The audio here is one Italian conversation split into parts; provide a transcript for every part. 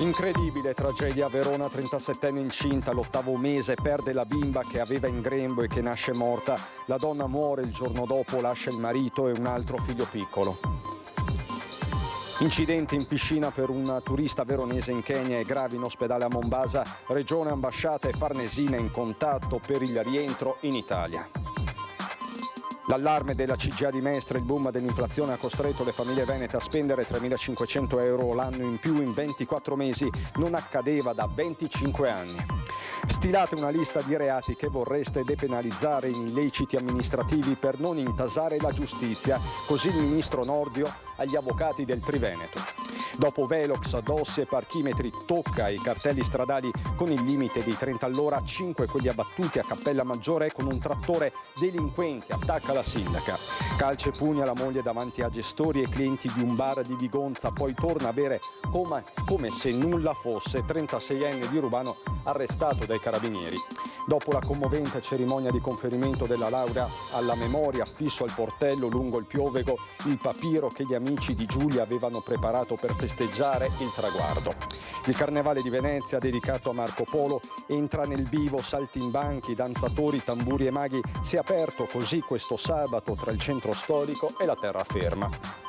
Incredibile tragedia a Verona, 37enne incinta, all'8° mese, perde la bimba che aveva in grembo e che nasce morta. La donna muore il giorno dopo, lascia il marito e un altro figlio piccolo. Incidente in piscina per un turista veronese in Kenya e gravi in ospedale a Mombasa. Regione, ambasciata e Farnesina in contatto per il rientro in Italia. L'allarme della CGIA di Mestre, il boom dell'inflazione ha costretto le famiglie venete a spendere 3.500 euro l'anno in più in 24 mesi. Non accadeva da 25 anni. Stilate una lista di reati che vorreste depenalizzare in illeciti amministrativi per non intasare la giustizia. Così il ministro Nordio agli avvocati del Triveneto. Dopo velox, dossi e parchimetri, tocca ai cartelli stradali con il limite di 30 all'ora, 5 quelli abbattuti a Cappella Maggiore con un trattore delinquenti, attacca la sindaca. Calci e pugni alla moglie davanti a gestori e clienti di un bar di Vigonza, poi torna a bere come se nulla fosse, 36enne di Urbano arrestato dai carabinieri. Dopo la commovente cerimonia di conferimento della laurea alla memoria, affisso al portello lungo il Piovego, il papiro che gli amici di Giulia avevano preparato per festeggiare il traguardo. Il Carnevale di Venezia, dedicato a Marco Polo, entra nel vivo, saltimbanchi, danzatori, tamburi e maghi. Si è aperto così questo sabato tra il centro storico e la terraferma.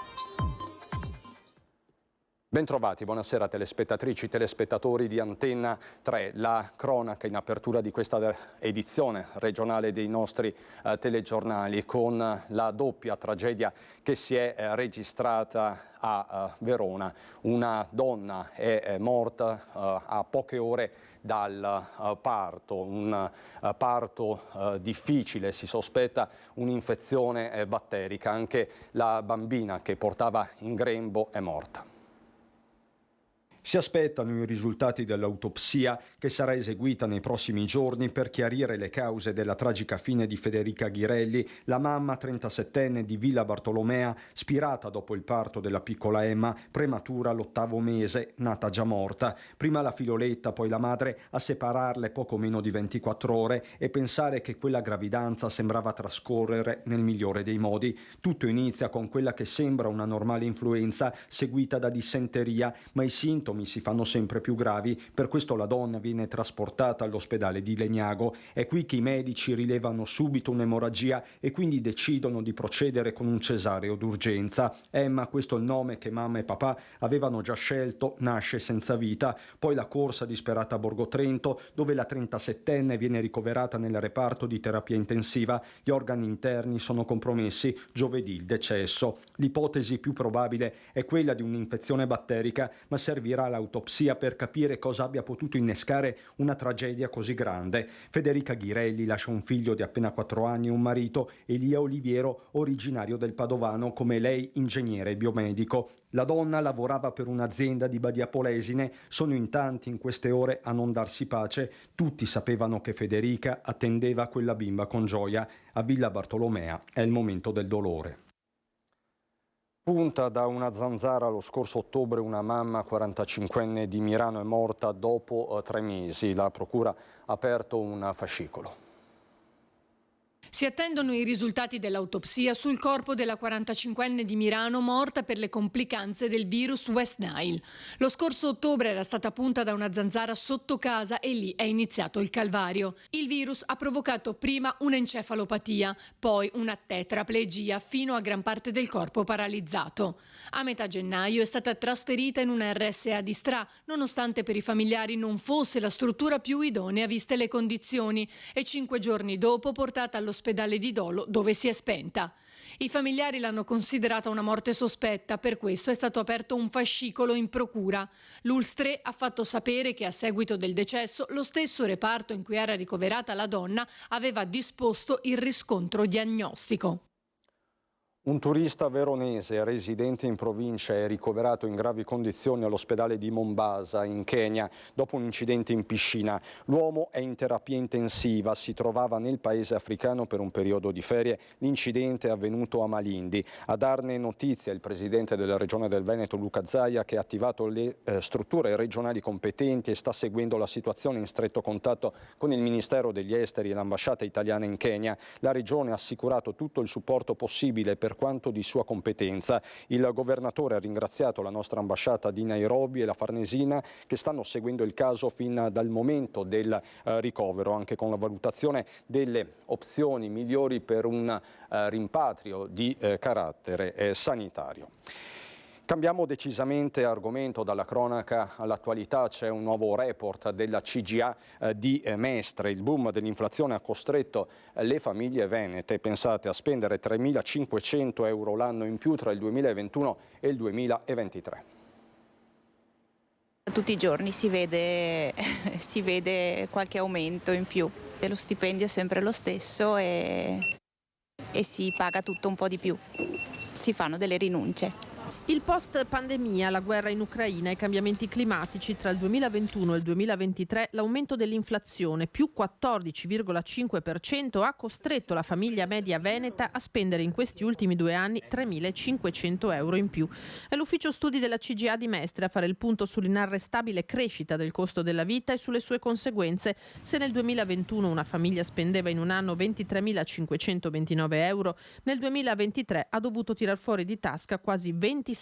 Bentrovati, buonasera telespettatrici, telespettatori di Antenna 3. La cronaca in apertura di questa edizione regionale dei nostri telegiornali con la doppia tragedia che si è registrata a Verona. Una donna è morta a poche ore dal parto, un parto difficile, si sospetta un'infezione batterica. Anche la bambina che portava in grembo è morta. Si aspettano i risultati dell'autopsia che sarà eseguita nei prossimi giorni per chiarire le cause della tragica fine di Federica Ghirelli, la mamma 37enne di Villa Bartolomea, spirata dopo il parto della piccola Emma, prematura all'8° mese, nata già morta. Prima la filoletta, poi la madre, a separarle poco meno di 24 ore e pensare che quella gravidanza sembrava trascorrere nel migliore dei modi. Tutto inizia con quella che sembra una normale influenza seguita da dissenteria, ma i sintomi si fanno sempre più gravi, per questo la donna viene trasportata all'ospedale di Legnago. È qui che i medici rilevano subito un'emorragia e quindi decidono di procedere con un cesareo d'urgenza. Emma, questo è il nome che mamma e papà avevano già scelto, nasce senza vita. Poi la corsa disperata a Borgo Trento, dove la 37enne viene ricoverata nel reparto di terapia intensiva. Gli organi interni sono compromessi, giovedì il decesso. L'ipotesi più probabile è quella di un'infezione batterica, ma servirà l'autopsia per capire cosa abbia potuto innescare una tragedia così grande. Federica Ghirelli lascia un figlio di appena 4 anni e un marito, Elia Oliviero, originario del Padovano, come lei ingegnere biomedico. La donna lavorava per un'azienda di Badia Polesine. Sono in tanti in queste ore a non darsi pace. Tutti sapevano che Federica attendeva quella bimba con gioia. A Villa Bartolomea è il momento del dolore. Punta da una zanzara lo scorso ottobre, una mamma 45enne di Mirano è morta dopo 3 mesi. La procura ha aperto un fascicolo. Si attendono i risultati dell'autopsia sul corpo della 45enne di Mirano morta per le complicanze del virus West Nile. Lo scorso ottobre era stata punta da una zanzara sotto casa e lì è iniziato il calvario. Il virus ha provocato prima un'encefalopatia, poi una tetraplegia fino a gran parte del corpo paralizzato. A metà gennaio è stata trasferita in una RSA di Stra, nonostante per i familiari non fosse la struttura più idonea viste le condizioni, e 5 giorni dopo portata all'ospedale di Dolo, dove si è spenta. I familiari l'hanno considerata una morte sospetta, per questo è stato aperto un fascicolo in procura. L'Ulstre ha fatto sapere che a seguito del decesso lo stesso reparto in cui era ricoverata la donna aveva disposto il riscontro diagnostico. Un turista veronese residente in provincia è ricoverato in gravi condizioni all'ospedale di Mombasa, in Kenya, dopo un incidente in piscina. L'uomo è in terapia intensiva, si trovava nel paese africano per un periodo di ferie. L'incidente è avvenuto a Malindi. A darne notizia il presidente della Regione del Veneto, Luca Zaia, che ha attivato le strutture regionali competenti e sta seguendo la situazione in stretto contatto con il Ministero degli Esteri e l'ambasciata italiana in Kenya. La Regione ha assicurato tutto il supporto possibile per per quanto di sua competenza. Il governatore ha ringraziato la nostra ambasciata di Nairobi e la Farnesina che stanno seguendo il caso fin dal momento del ricovero, anche con la valutazione delle opzioni migliori per un rimpatrio di carattere sanitario. Cambiamo decisamente argomento, dalla cronaca all'attualità. C'è un nuovo report della CGA di Mestre. Il boom dell'inflazione ha costretto le famiglie venete, pensate, a spendere 3.500 euro l'anno in più tra il 2021 e il 2023. Tutti i giorni si vede qualche aumento in più. Lo stipendio è sempre lo stesso e si paga tutto un po' di più. Si fanno delle rinunce. Il post-pandemia, la guerra in Ucraina e i cambiamenti climatici, tra il 2021 e il 2023 l'aumento dell'inflazione, più 14,5%, ha costretto la famiglia media veneta a spendere in questi ultimi 2 anni 3.500 euro in più. È l'ufficio studi della CGA di Mestre a fare il punto sull'inarrestabile crescita del costo della vita e sulle sue conseguenze. Se nel 2021 una famiglia spendeva in un anno 23.529 euro, nel 2023 ha dovuto tirar fuori di tasca quasi 27.000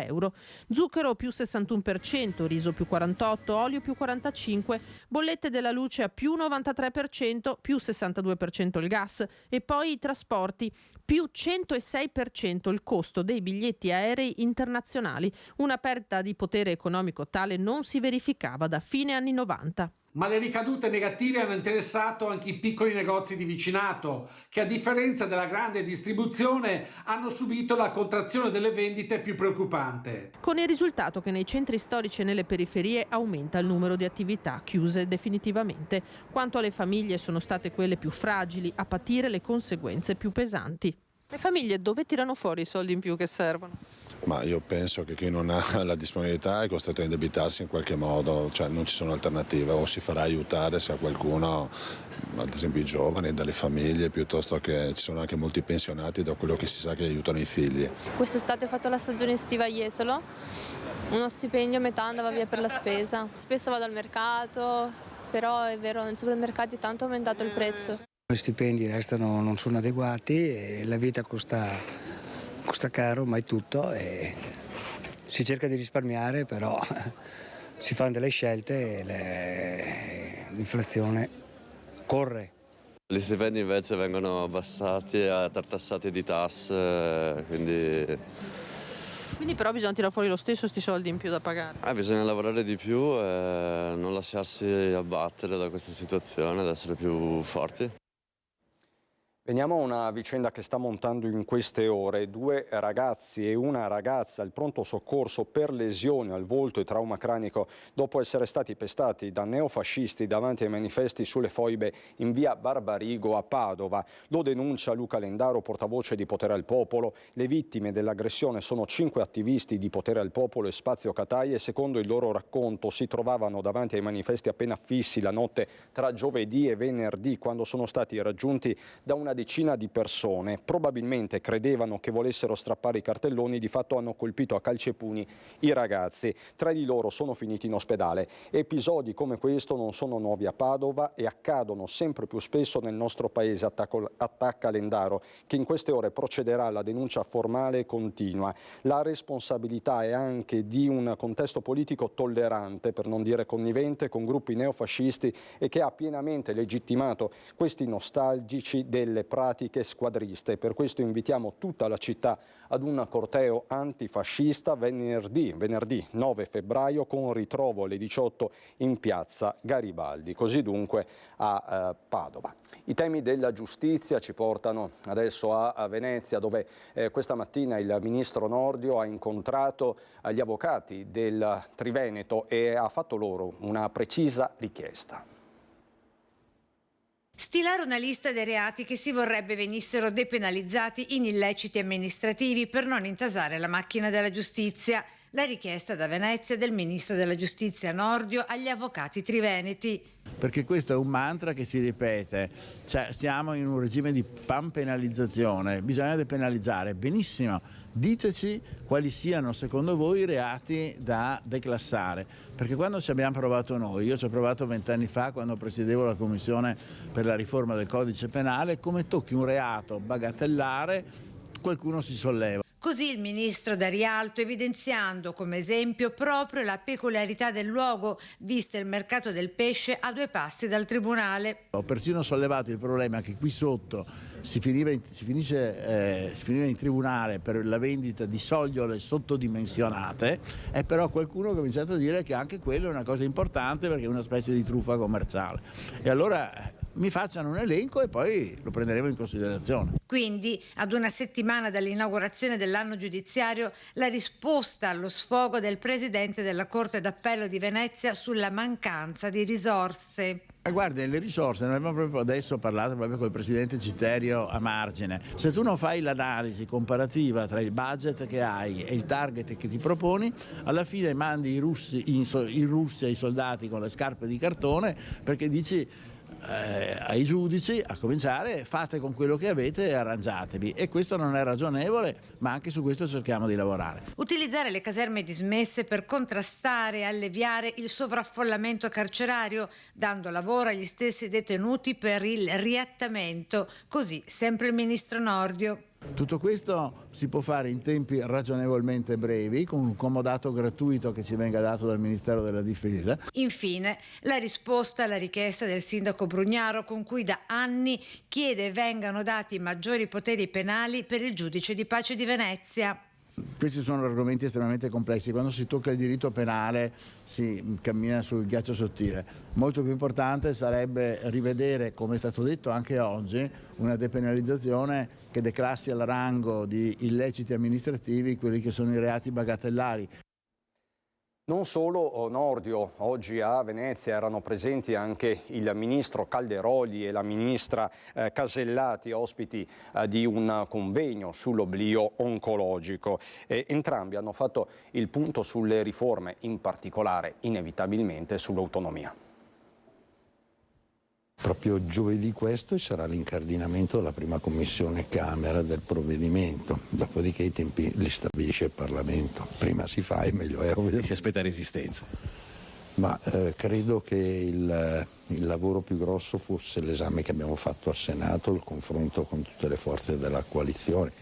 euro. Zucchero più 61%, riso più 48%, olio più 45%, bollette della luce a più 93%, più 62% il gas e poi i trasporti, più 106% il costo dei biglietti aerei internazionali. Una perdita di potere economico tale non si verificava da fine anni 90. Ma le ricadute negative hanno interessato anche i piccoli negozi di vicinato, che a differenza della grande distribuzione hanno subito la contrazione delle vendite più preoccupante. Con il risultato che nei centri storici e nelle periferie aumenta il numero di attività chiuse definitivamente. Quanto alle famiglie, sono state quelle più fragili a patire le conseguenze più pesanti. Le famiglie dove tirano fuori i soldi in più che servono? Ma io penso che chi non ha la disponibilità è costretto a indebitarsi in qualche modo, cioè non ci sono alternative, o si farà aiutare se a qualcuno, ad esempio i giovani, dalle famiglie, piuttosto che ci sono anche molti pensionati, da quello che si sa che aiutano i figli. Quest'estate ho fatto la stagione estiva a Jesolo, uno stipendio metà andava via per la spesa. Spesso vado al mercato, però è vero, nei supermercati è tanto aumentato il prezzo. Gli stipendi restano, non sono adeguati e la vita costa caro, mai tutto, e si cerca di risparmiare, però si fanno delle scelte e l'inflazione corre. Gli stipendi invece vengono abbassati e tartassati di tasse, quindi però bisogna tirare fuori lo stesso sti soldi in più da pagare. Bisogna lavorare di più e non lasciarsi abbattere da questa situazione, ad essere più forti. Veniamo a una vicenda che sta montando in queste ore. 2 ragazzi e una ragazza al pronto soccorso per lesioni al volto e trauma cranico dopo essere stati pestati da neofascisti davanti ai manifesti sulle foibe in via Barbarigo a Padova. Lo denuncia Luca Lendaro, portavoce di Potere al Popolo. Le vittime dell'aggressione sono 5 attivisti di Potere al Popolo e Spazio Catai e secondo il loro racconto si trovavano davanti ai manifesti appena fissi la notte tra giovedì e venerdì, quando sono stati raggiunti da una decina di persone. Probabilmente credevano che volessero strappare i cartelloni, di fatto hanno colpito a calci e pugni i ragazzi. 3 di loro sono finiti in ospedale. Episodi come questo non sono nuovi a Padova e accadono sempre più spesso nel nostro paese, attacca Lendaro, che in queste ore procederà alla denuncia formale e continua. La responsabilità è anche di un contesto politico tollerante, per non dire connivente, con gruppi neofascisti e che ha pienamente legittimato questi nostalgici delle pratiche squadriste. Per questo invitiamo tutta la città ad un corteo antifascista venerdì 9 febbraio con ritrovo alle 18 in piazza Garibaldi. Così dunque a Padova. I temi della giustizia ci portano adesso a Venezia, dove questa mattina il ministro Nordio ha incontrato gli avvocati del Triveneto e ha fatto loro una precisa richiesta. Stilare una lista dei reati che si vorrebbe venissero depenalizzati in illeciti amministrativi per non intasare la macchina della giustizia. La richiesta da Venezia del ministro della giustizia Nordio agli avvocati triveneti. Perché questo è un mantra che si ripete, cioè siamo in un regime di panpenalizzazione, bisogna depenalizzare. Benissimo, diteci quali siano secondo voi i reati da declassare, perché quando ci abbiamo provato noi, io ci ho provato 20 anni fa quando presiedevo la commissione per la riforma del codice penale, come tocchi un reato bagatellare, qualcuno si solleva. Così il ministro dà rialto evidenziando come esempio proprio la peculiarità del luogo, visto il mercato del pesce a 2 passi dal tribunale. Ho persino sollevato il problema che qui sotto si finiva in tribunale per la vendita di sogliole sottodimensionate, e però qualcuno ha cominciato a dire che anche quello è una cosa importante perché è una specie di truffa commerciale. E allora mi facciano un elenco e poi lo prenderemo in considerazione. Quindi, ad una settimana dall'inaugurazione dell'anno giudiziario, la risposta allo sfogo del presidente della Corte d'Appello di Venezia sulla mancanza di risorse. Guarda, le risorse, ne abbiamo proprio adesso parlato proprio col presidente Citerio a margine. Se tu non fai l'analisi comparativa tra il budget che hai e il target che ti proponi, alla fine mandi in Russia i soldati con le scarpe di cartone, perché dici ai giudici, a cominciare, fate con quello che avete e arrangiatevi, e questo non è ragionevole, ma anche su questo cerchiamo di lavorare. Utilizzare le caserme dismesse per contrastare e alleviare il sovraffollamento carcerario, dando lavoro agli stessi detenuti per il riattamento, così sempre il ministro Nordio. Tutto questo si può fare in tempi ragionevolmente brevi, con un comodato gratuito che ci venga dato dal Ministero della Difesa. Infine, la risposta alla richiesta del sindaco Brugnaro, con cui da anni chiede vengano dati maggiori poteri penali per il giudice di pace di Venezia. Questi sono argomenti estremamente complessi. Quando si tocca il diritto penale si cammina sul ghiaccio sottile. Molto più importante sarebbe rivedere, come è stato detto anche oggi, una depenalizzazione che declassi al rango di illeciti amministrativi quelli che sono i reati bagatellari. Non solo Nordio, oggi a Venezia erano presenti anche il ministro Calderoli e la ministra Casellati, ospiti di un convegno sull'oblio oncologico. Entrambi hanno fatto il punto sulle riforme, in particolare inevitabilmente sull'autonomia. Proprio giovedì questo sarà l'incardinamento della prima commissione Camera del provvedimento, dopodiché i tempi li stabilisce il Parlamento. Prima si fa e meglio è. Si aspetta resistenza. Ma credo che il lavoro più grosso fosse l'esame che abbiamo fatto al Senato, il confronto con tutte le forze della coalizione.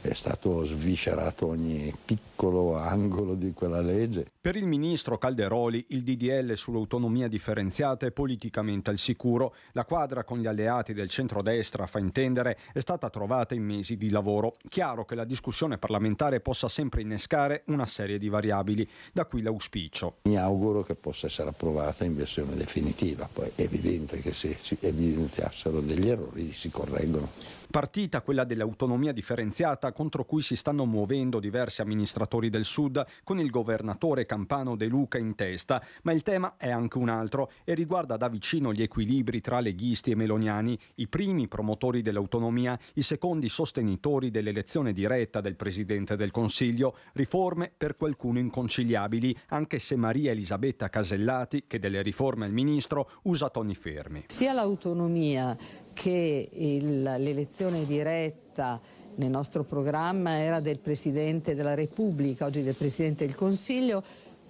È stato sviscerato ogni piccolo angolo di quella legge. Per il ministro Calderoli il DDL sull'autonomia differenziata è politicamente al sicuro. La quadra con gli alleati del centrodestra, fa intendere, è stata trovata in mesi di lavoro. Chiaro che la discussione parlamentare possa sempre innescare una serie di variabili, da qui l'auspicio. Mi auguro che possa essere approvata in versione definitiva, poi è evidente che se si evidenziassero degli errori si correggono. Partita quella dell'autonomia differenziata, contro cui si stanno muovendo diversi amministratori del Sud, con il governatore campano De Luca in testa, ma il tema è anche un altro e riguarda da vicino gli equilibri tra leghisti e meloniani, i primi promotori dell'autonomia, i secondi sostenitori dell'elezione diretta del Presidente del Consiglio, riforme per qualcuno inconciliabili, anche se Maria Elisabetta Casellati, che delle riforme è il ministro, usa toni fermi. Sia l'autonomia che l'elezione diretta nel nostro programma era del Presidente della Repubblica, oggi del Presidente del Consiglio,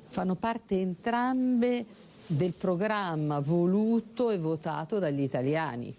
fanno parte entrambe del programma voluto e votato dagli italiani.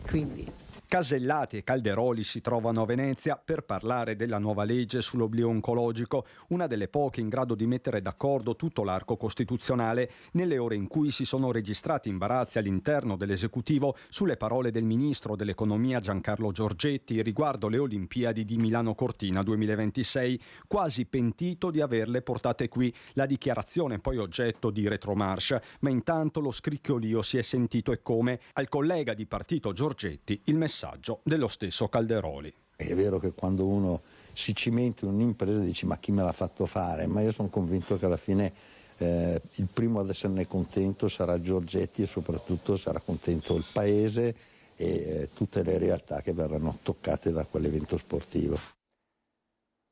Quindi Casellati e Calderoli si trovano a Venezia per parlare della nuova legge sull'oblio oncologico, una delle poche in grado di mettere d'accordo tutto l'arco costituzionale, nelle ore in cui si sono registrati imbarazzi all'interno dell'esecutivo sulle parole del ministro dell'economia Giancarlo Giorgetti riguardo le Olimpiadi di Milano Cortina 2026, quasi pentito di averle portate qui, la dichiarazione poi oggetto di retromarcia, ma intanto lo scricchiolio si è sentito e come al collega di partito Giorgetti il messaggio dello stesso Calderoli. È vero che quando uno si cimenta in un'impresa dici ma chi me l'ha fatto fare, ma io sono convinto che alla fine il primo ad esserne contento sarà Giorgetti e soprattutto sarà contento il Paese e tutte le realtà che verranno toccate da quell'evento sportivo.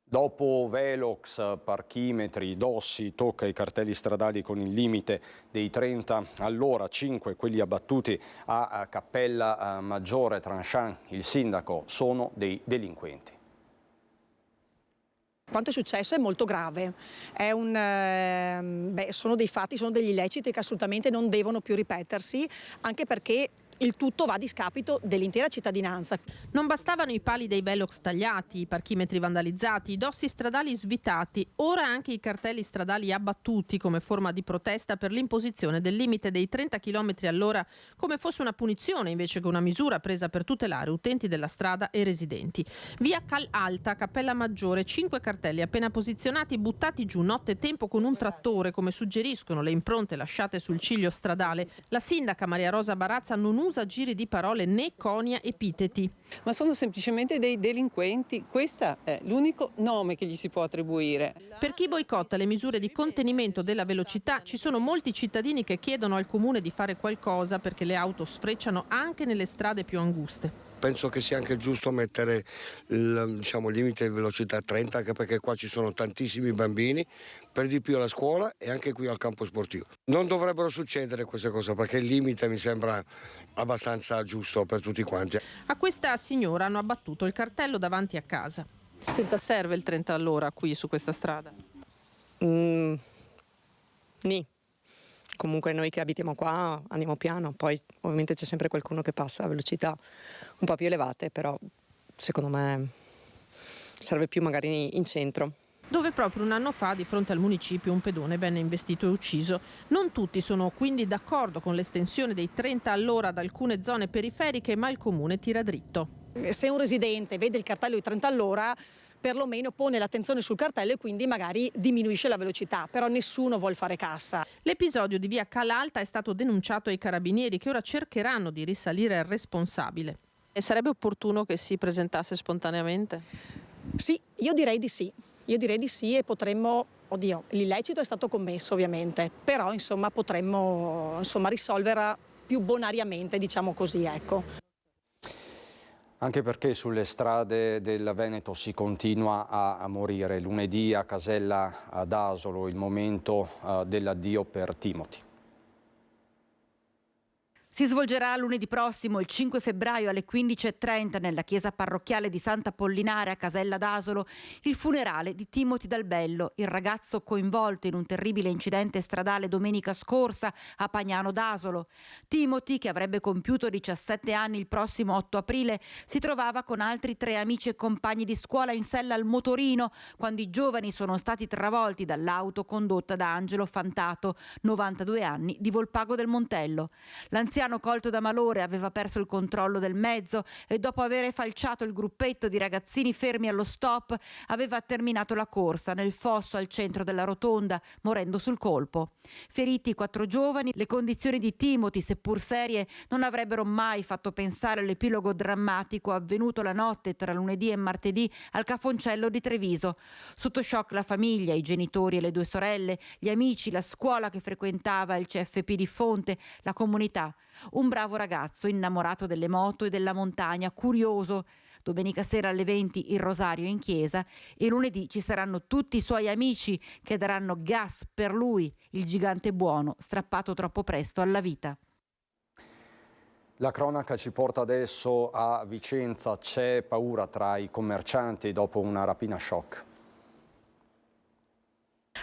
Dopo velox, parchimetri, dossi, tocca i cartelli stradali con il limite dei 30 all'ora, 5 quelli abbattuti a Cappella Maggiore, Tranchant, il sindaco, sono dei delinquenti. Quanto è successo è molto grave, sono dei fatti, sono degli illeciti che assolutamente non devono più ripetersi, anche perché il tutto va a discapito dell'intera cittadinanza. Non bastavano i pali dei velox tagliati, i parchimetri vandalizzati, i dossi stradali svitati, ora anche i cartelli stradali abbattuti come forma di protesta per l'imposizione del limite dei 30 km all'ora come fosse una punizione invece che una misura presa per tutelare utenti della strada e residenti. Via Cal Alta, Cappella Maggiore, 5 cartelli appena posizionati buttati giù nottetempo con un trattore come suggeriscono le impronte lasciate sul ciglio stradale. La sindaca Maria Rosa Barazza non usa giri di parole né conia epiteti. Ma sono semplicemente dei delinquenti, questo è l'unico nome che gli si può attribuire. Per chi boicotta le misure di contenimento della velocità ci sono molti cittadini che chiedono al comune di fare qualcosa perché le auto sfrecciano anche nelle strade più anguste. Penso che sia anche giusto mettere il limite di velocità 30, anche perché qua ci sono tantissimi bambini, per di più alla scuola e anche qui al campo sportivo. Non dovrebbero succedere queste cose perché il limite mi sembra abbastanza giusto per tutti quanti. A questa signora hanno abbattuto il cartello davanti a casa. Senta, serve il 30 all'ora qui su questa strada? Nì. Comunque noi che abitiamo qua andiamo piano, poi ovviamente c'è sempre qualcuno che passa a velocità un po' più elevate, però secondo me serve più magari in centro. Dove proprio un anno fa di fronte al municipio un pedone venne investito e ucciso. Non tutti sono quindi d'accordo con l'estensione dei 30 all'ora ad alcune zone periferiche, ma il comune tira dritto. Se un residente vede il cartello di 30 all'ora, perlomeno pone l'attenzione sul cartello e quindi magari diminuisce la velocità, però nessuno vuol fare cassa. L'episodio di via Calalta è stato denunciato ai carabinieri che ora cercheranno di risalire al responsabile. E sarebbe opportuno che si presentasse spontaneamente? Sì, io direi di sì. Io direi di sì e potremmo, l'illecito è stato commesso ovviamente, però potremmo risolverla più bonariamente, diciamo così, ecco. Anche perché sulle strade del Veneto si continua a morire. Lunedì a Casella d'Asolo il momento dell'addio per Timothy. Si svolgerà lunedì prossimo, il 5 febbraio alle 15:30 nella chiesa parrocchiale di Sant'Apollinare a Casella d'Asolo, il funerale di Timothy Dal Bello, il ragazzo coinvolto in un terribile incidente stradale domenica scorsa a Pagnano d'Asolo. Timothy, che avrebbe compiuto 17 anni il prossimo 8 aprile, si trovava con altri 3 amici e compagni di scuola in sella al motorino quando i giovani sono stati travolti dall'auto condotta da Angelo Fantato, 92 anni, di Volpago del Montello. L'anziano colto da malore aveva perso il controllo del mezzo e dopo aver falciato il gruppetto di ragazzini fermi allo stop aveva terminato la corsa nel fosso al centro della rotonda, morendo sul colpo. Feriti 4 giovani, le condizioni di Timothy, seppur serie, non avrebbero mai fatto pensare all'epilogo drammatico avvenuto la notte tra lunedì e martedì al Cafoncello di Treviso. Sotto shock la famiglia, i genitori e le 2 sorelle, gli amici, la scuola che frequentava, il CFP di Fonte, la comunità. Un bravo ragazzo innamorato delle moto e della montagna, curioso. Domenica sera alle 20 il rosario in chiesa e lunedì ci saranno tutti i suoi amici che daranno gas per lui, il gigante buono, strappato troppo presto alla vita. La cronaca ci porta adesso a Vicenza. C'è paura tra i commercianti dopo una rapina shock.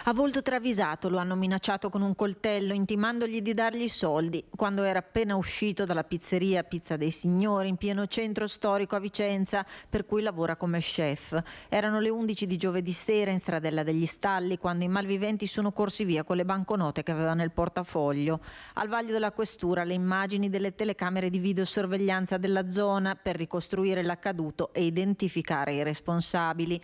A volto travisato lo hanno minacciato con un coltello, intimandogli di dargli i soldi, quando era appena uscito dalla pizzeria Pizza dei Signori in pieno centro storico a Vicenza, per cui lavora come chef. Erano le 11 di giovedì sera in Stradella degli Stalli, quando i malviventi sono corsi via con le banconote che aveva nel portafoglio. Al vaglio della questura le immagini delle telecamere di videosorveglianza della zona per ricostruire l'accaduto e identificare i responsabili.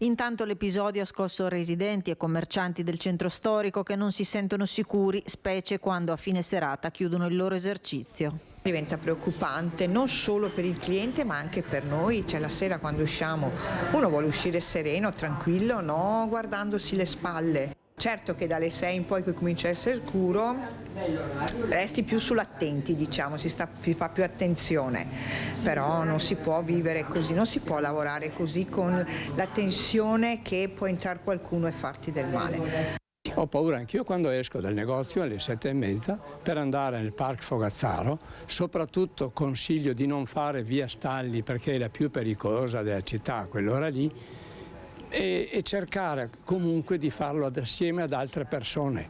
Intanto l'episodio ha scosso residenti e commercianti del centro storico che non si sentono sicuri, specie quando a fine serata chiudono il loro esercizio. Diventa preoccupante non solo per il cliente ma anche per noi, cioè la sera quando usciamo uno vuole uscire sereno, tranquillo, no guardandosi le spalle. Certo che dalle 6 in poi che comincia a essere scuro resti più sull'attenti, diciamo, si fa più attenzione, però non si può vivere così, non si può lavorare così con la tensione che può entrare qualcuno e farti del male. Ho paura anch'io quando esco dal negozio alle 7:30 per andare nel Park Fogazzaro, soprattutto consiglio di non fare via Stalli perché è la più pericolosa della città, quell'ora lì, e cercare comunque di farlo assieme ad altre persone,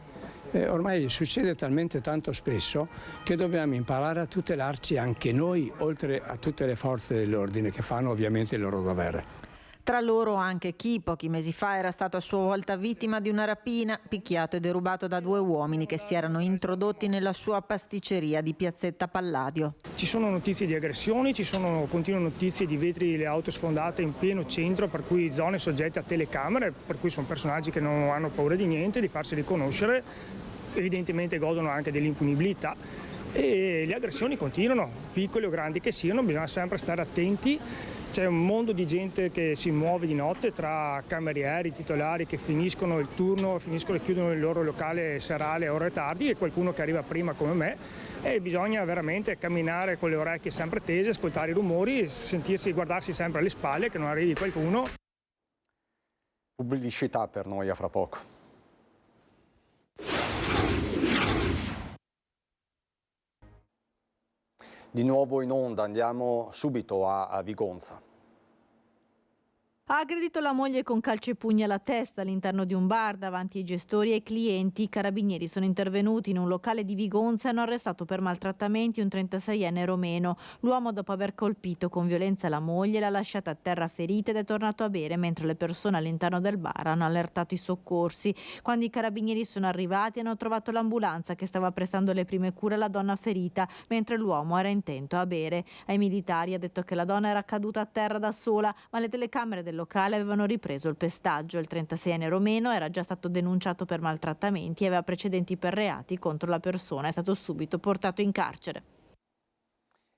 ormai succede talmente tanto spesso che dobbiamo imparare a tutelarci anche noi, oltre a tutte le forze dell'ordine che fanno ovviamente il loro dovere. Tra loro anche chi pochi mesi fa era stato a sua volta vittima di una rapina, picchiato e derubato da 2 uomini che si erano introdotti nella sua pasticceria di Piazzetta Palladio. Ci sono notizie di aggressioni, ci sono continue notizie di vetri delle auto sfondate in pieno centro, per cui zone soggette a telecamere, per cui sono personaggi che non hanno paura di niente, di farsi riconoscere, evidentemente godono anche dell'impunibilità. E le aggressioni continuano, piccole o grandi che siano, bisogna sempre stare attenti. C'è un mondo di gente che si muove di notte tra camerieri, titolari che finiscono il turno, finiscono e chiudono il loro locale serale a ore tardi, e qualcuno che arriva prima come me, e bisogna veramente camminare con le orecchie sempre tese, ascoltare i rumori, guardarsi sempre alle spalle che non arrivi qualcuno. Pubblicità per noi a fra poco. Di nuovo in onda, andiamo subito a Vigonza. Ha aggredito la moglie con calci e pugni alla testa all'interno di un bar davanti ai gestori e ai clienti. I carabinieri sono intervenuti in un locale di Vigonza e hanno arrestato per maltrattamenti un 36enne romeno. L'uomo, dopo aver colpito con violenza la moglie, l'ha lasciata a terra ferita ed è tornato a bere, mentre le persone all'interno del bar hanno allertato i soccorsi. Quando i carabinieri sono arrivati hanno trovato l'ambulanza che stava prestando le prime cure alla donna ferita, mentre l'uomo era intento a bere. Ai militari ha detto che la donna era caduta a terra da sola, ma le telecamere del locale avevano ripreso il pestaggio. Il 36enne romeno era già stato denunciato per maltrattamenti e aveva precedenti per reati contro la persona. È stato subito portato in carcere.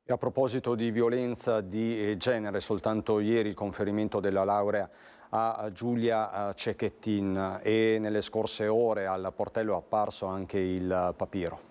E a proposito di violenza di genere, soltanto ieri il conferimento della laurea a Giulia Cecchettin, e nelle scorse ore al portello è apparso anche il papiro.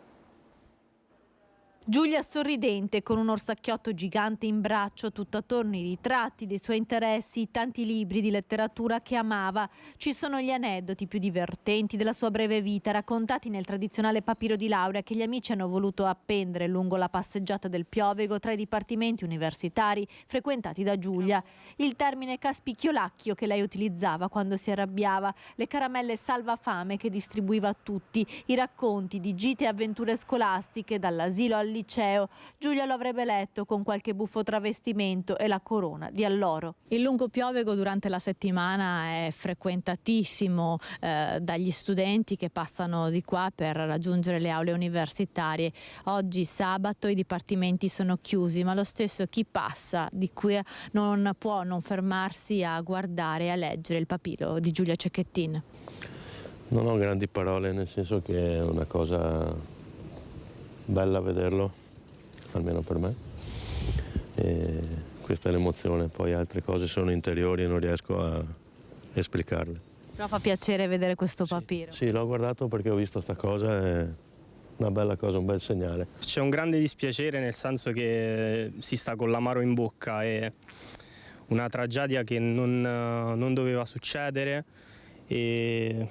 Giulia sorridente, con un orsacchiotto gigante in braccio, tutto attorno i ritratti dei suoi interessi, tanti libri di letteratura che amava. Ci sono gli aneddoti più divertenti della sua breve vita, raccontati nel tradizionale papiro di laurea che gli amici hanno voluto appendere lungo la passeggiata del Piovego tra i dipartimenti universitari frequentati da Giulia. Il termine caspicchiolacchio che lei utilizzava quando si arrabbiava, le caramelle salvafame che distribuiva a tutti, i racconti di gite e avventure scolastiche dall'asilo al liceo. Giulia lo avrebbe letto con qualche buffo travestimento e la corona di alloro. Il lungo Piovego durante la settimana è frequentatissimo dagli studenti che passano di qua per raggiungere le aule universitarie. Oggi sabato i dipartimenti sono chiusi, ma lo stesso chi passa di qui non può non fermarsi a guardare e a leggere il papiro di Giulia Cecchettin. Non ho grandi parole, nel senso che è una cosa bella vederlo, almeno per me, e questa è l'emozione, poi altre cose sono interiori e non riesco a esplicarle. Però fa piacere vedere questo papiro. Sì, l'ho guardato perché ho visto sta cosa, è una bella cosa, un bel segnale. C'è un grande dispiacere, nel senso che si sta con l'amaro in bocca, è una tragedia che non doveva succedere e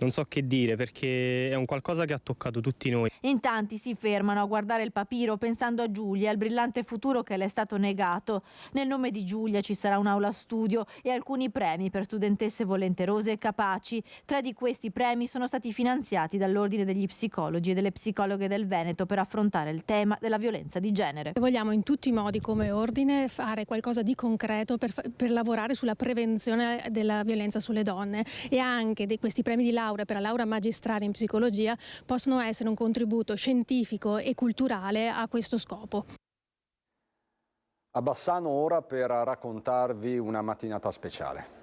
non so che dire, perché è un qualcosa che ha toccato tutti noi. In tanti si fermano a guardare il papiro pensando a Giulia, al brillante futuro che le è stato negato. Nel nome di Giulia ci sarà un'aula studio e alcuni premi per studentesse volenterose e capaci. 3 di questi premi sono stati finanziati dall'Ordine degli Psicologi e delle Psicologhe del Veneto per affrontare il tema della violenza di genere. Vogliamo in tutti i modi come ordine fare qualcosa di concreto per lavorare sulla prevenzione della violenza sulle donne, e anche questi premi di laurea per la laurea magistrale in psicologia possono essere un contributo scientifico e culturale a questo scopo. A Bassano ora per raccontarvi una mattinata speciale.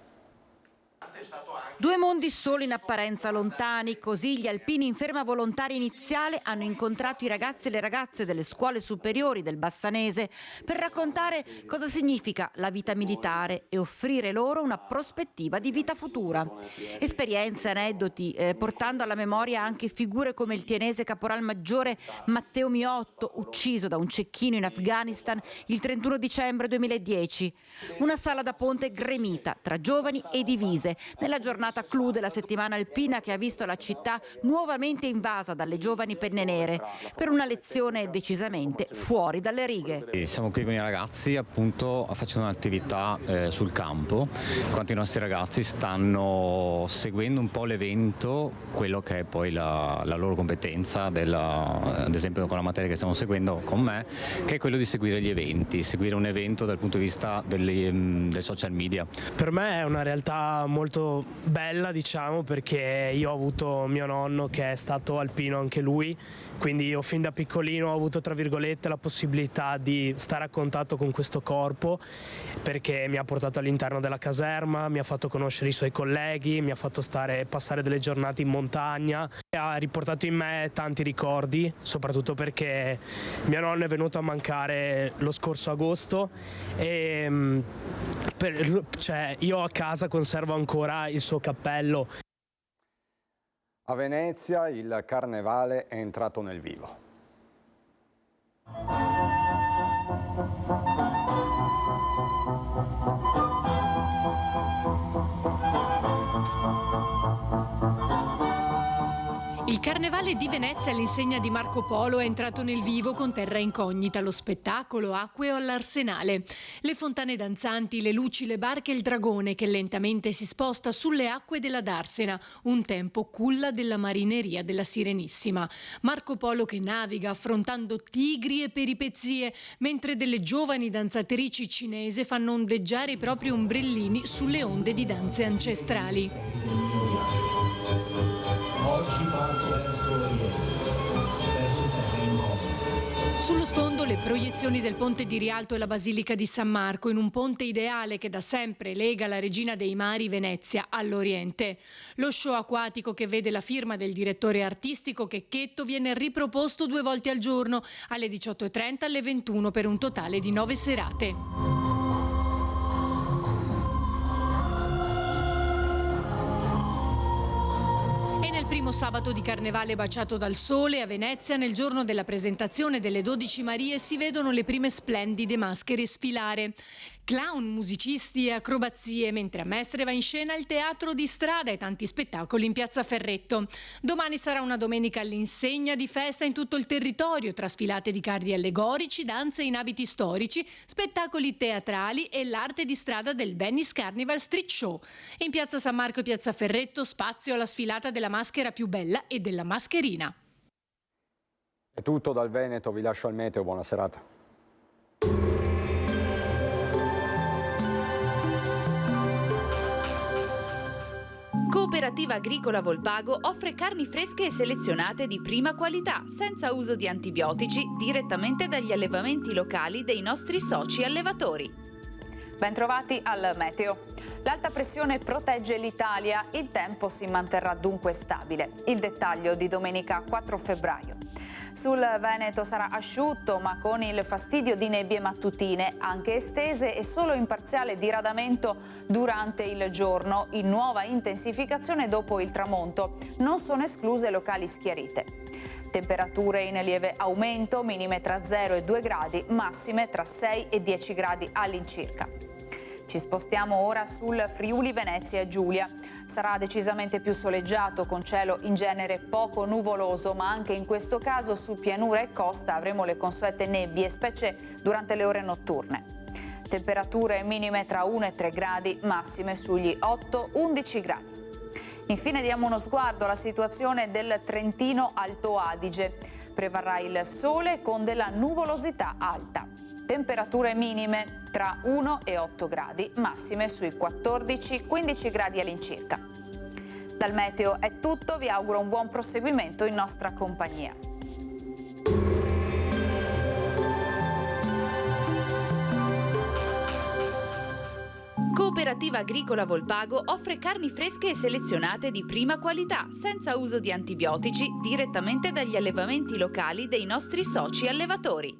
2 mondi solo in apparenza lontani, così gli alpini in ferma volontaria iniziale hanno incontrato i ragazzi e le ragazze delle scuole superiori del Bassanese per raccontare cosa significa la vita militare e offrire loro una prospettiva di vita futura. Esperienze, aneddoti, portando alla memoria anche figure come il tienese caporal maggiore Matteo Miotto, ucciso da un cecchino in Afghanistan il 31 dicembre 2010. Una sala da ponte gremita tra giovani e divise nella giornata giornata clou della settimana alpina che ha visto la città nuovamente invasa dalle giovani penne nere, per una lezione decisamente fuori dalle righe. E siamo qui con i ragazzi appunto facendo un'attività sul campo, quanto i nostri ragazzi stanno seguendo un po' l'evento, quello che è poi la loro competenza, ad esempio con la materia che stiamo seguendo con me, che è quello di seguire gli eventi, seguire un evento dal punto di vista del social media. Per me è una realtà molto bella, diciamo, perché io ho avuto mio nonno che è stato alpino anche lui, quindi io fin da piccolino ho avuto, tra virgolette, la possibilità di stare a contatto con questo corpo, perché mi ha portato all'interno della caserma, mi ha fatto conoscere i suoi colleghi, mi ha fatto passare delle giornate in montagna, e ha riportato in me tanti ricordi, soprattutto perché mio nonno è venuto a mancare lo scorso agosto e io a casa conservo ancora il suo cappello. A Venezia il carnevale è entrato nel vivo. Il Carnevale di Venezia all'insegna di Marco Polo è entrato nel vivo con Terra Incognita, lo spettacolo acqueo all'Arsenale. Le fontane danzanti, le luci, le barche e il dragone che lentamente si sposta sulle acque della Darsena, un tempo culla della marineria della Sirenissima. Marco Polo che naviga affrontando tigri e peripezie, mentre delle giovani danzatrici cinesi fanno ondeggiare i propri ombrellini sulle onde di danze ancestrali. Oggi parto verso l'Oriente, verso Terra Incognita. Sullo sfondo le proiezioni del Ponte di Rialto e la Basilica di San Marco, in un ponte ideale che da sempre lega la Regina dei Mari Venezia all'Oriente. Lo show acquatico che vede la firma del direttore artistico Checchetto viene riproposto 2 volte al giorno, alle 18:30 e alle 21 per un totale di 9 serate. Nel primo sabato di Carnevale baciato dal sole a Venezia, nel giorno della presentazione delle 12 Marie, si vedono le prime splendide maschere sfilare. Clown, musicisti e acrobazie, mentre a Mestre va in scena il teatro di strada e tanti spettacoli in Piazza Ferretto. Domani sarà una domenica all'insegna di festa in tutto il territorio, tra sfilate di carri allegorici, danze in abiti storici, spettacoli teatrali e l'arte di strada del Venice Carnival Street Show. In Piazza San Marco e Piazza Ferretto spazio alla sfilata della maschera più bella e della mascherina. È tutto dal Veneto, vi lascio al meteo, buona serata. Cooperativa Agricola Volpago offre carni fresche e selezionate di prima qualità, senza uso di antibiotici, direttamente dagli allevamenti locali dei nostri soci allevatori. Bentrovati al meteo. L'alta pressione protegge l'Italia, il tempo si manterrà dunque stabile. Il dettaglio di domenica 4 febbraio. Sul Veneto sarà asciutto, ma con il fastidio di nebbie mattutine, anche estese e solo in parziale diradamento durante il giorno, in nuova intensificazione dopo il tramonto. Non sono escluse locali schiarite. Temperature in lieve aumento, minime tra 0 e 2 gradi, massime tra 6 e 10 gradi all'incirca. Ci spostiamo ora sul Friuli Venezia Giulia. Sarà decisamente più soleggiato, con cielo in genere poco nuvoloso, ma anche in questo caso su pianura e costa avremo le consuete nebbie, specie durante le ore notturne. Temperature minime tra 1 e 3 gradi, massime sugli 8-11 gradi. Infine diamo uno sguardo alla situazione del Trentino Alto Adige. Prevarrà il sole con della nuvolosità alta. Temperature minime tra 1 e 8 gradi, massime sui 14-15 gradi all'incirca. Dal meteo è tutto, vi auguro un buon proseguimento in nostra compagnia. Cooperativa Agricola Volpago offre carni fresche e selezionate di prima qualità, senza uso di antibiotici, direttamente dagli allevamenti locali dei nostri soci allevatori.